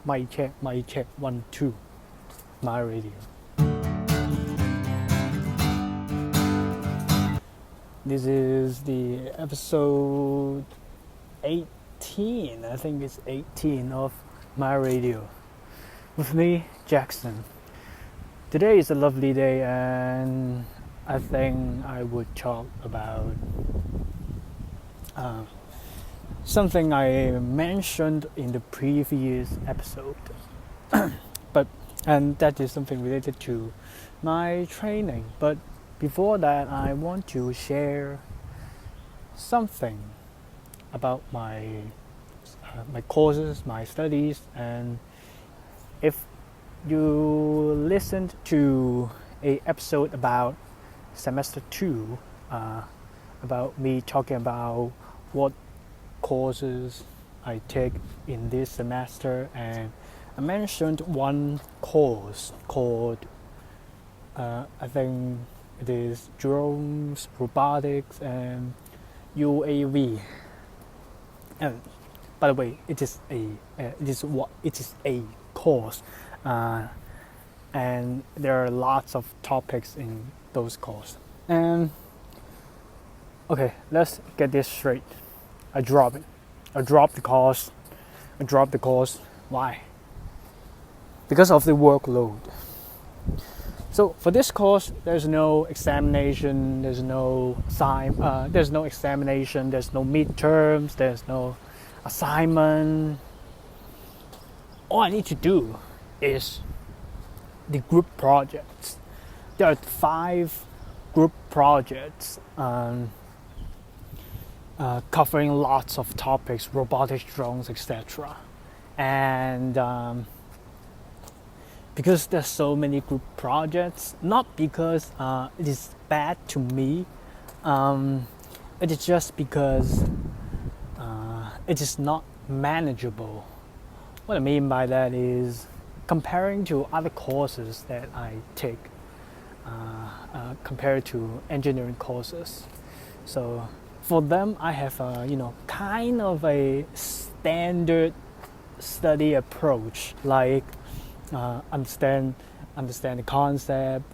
Mic check, 1, 2, my radio. This is the episode 18, I think it's 18 of my radio. With me, Jackson. Today is a lovely day and I think I would talk about something I mentioned in the previous episode. And that is something related to my training. But before that, I want to share something about my courses, my studies, and if you listened to a episode about semester 2, about me talking about what courses I take in this semester, and I mentioned one course called I think it is drones, robotics, and UAV. And by the way, it is a course, and there are lots of topics in those courses. And okay, let's get this straight. I drop it. I dropped the course. Why? Because of the workload. So for this course, there's no examination, there's no examination, there's no midterms, there's no assignment. All I need to do is the group projects. There are 5 group projects covering lots of topics, robotics, drones, etc. And because there's so many group projects, not because it is bad to me, it is just because it is not manageable. What I mean by that is comparing to other courses that I take, compared to engineering courses. So for them, I have kind of a standard study approach, like understand the concept,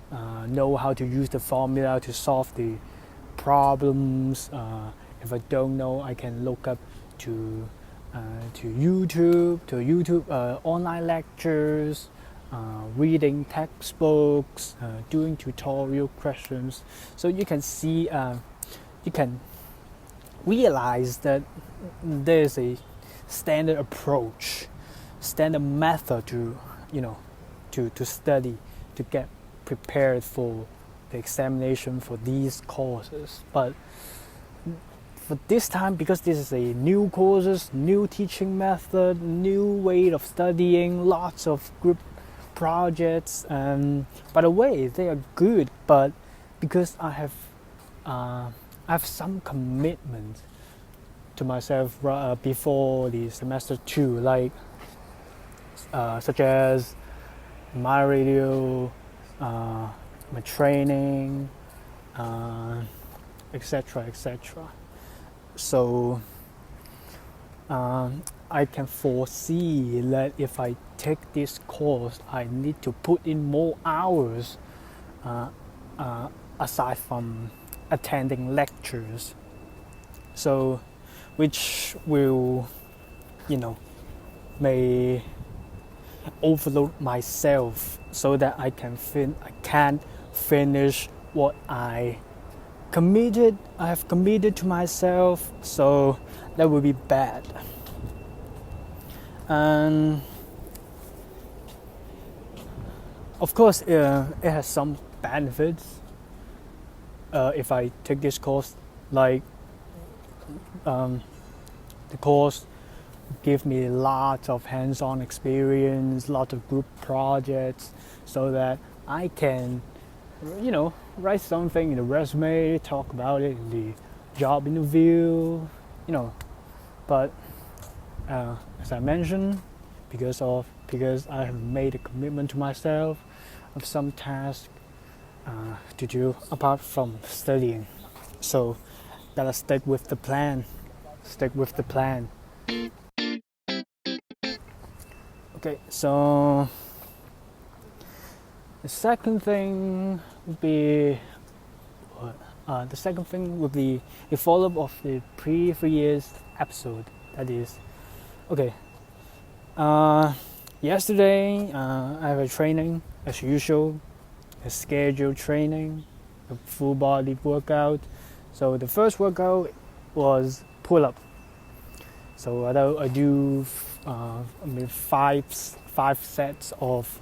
know how to use the formula to solve the problems. If I don't know, I can look up to YouTube online lectures, reading textbooks, doing tutorial questions. So you can see, you can realize that there's a standard approach, standard method to study, to get prepared for the examination for these courses. But for this time, because this is a new courses, new teaching method, new way of studying, lots of group projects, and by the way, they are good, but because I have some commitment to myself before the semester 2, like such as my radio, my training, etc. So I can foresee that if I take this course, I need to put in more hours aside from attending lectures. So, which will, may overload myself so that I can't finish what I have committed to myself. So that would be bad. And of course, it has some benefits if I take this course, like the course give me lots of hands-on experience, lots of group projects, so that I can, write something in the resume, talk about it in the job interview, But as I mentioned, because I have made a commitment to myself of some task to do apart from studying, so gotta stick with the plan. Okay, so the second thing would be a follow-up of the previous episode. That is, okay. Yesterday, I have a training as usual, a scheduled training, a full body workout. So the first workout was pull-up. So I do five sets of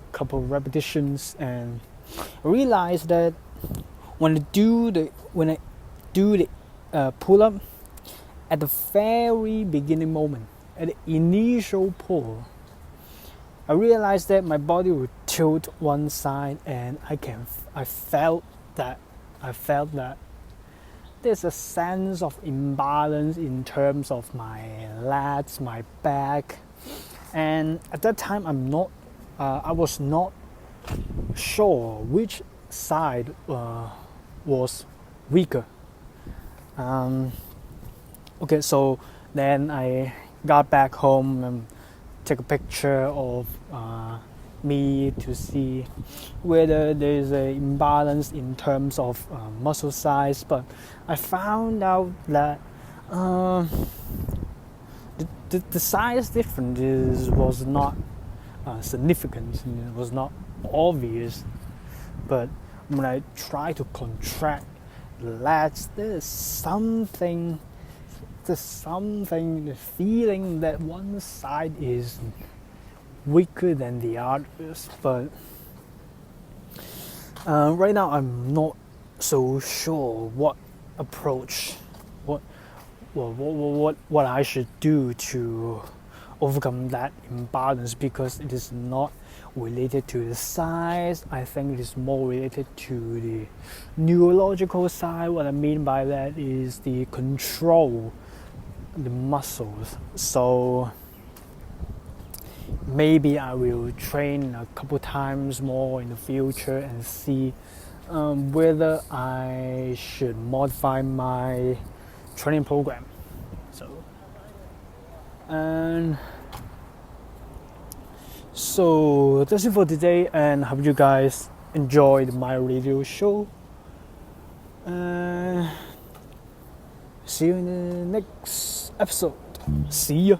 a couple of repetitions, and I realized that when I do the pull-up at the very beginning moment, at the initial pull, I realized that my body would tilt one side, and I felt that there's a sense of imbalance in terms of my lats, my back, and at that time I was not sure which side was weaker. Okay, so then I got back home and took a picture of me to see whether there's an imbalance in terms of muscle size, but I found out that the size difference was not significant, it was not obvious. But when I try to contract the lats, there's something, the feeling that one side is weaker than the others. But right now I'm not so sure what approach, what I should do to overcome that imbalance, because it is not related to the size. I think it is more related to the neurological side. What I mean by that is the control the muscles. So maybe I will train a couple times more in the future and see whether I should modify my training program. So that's it for today, and hope you guys enjoyed my radio show. See you in the next episode. See ya.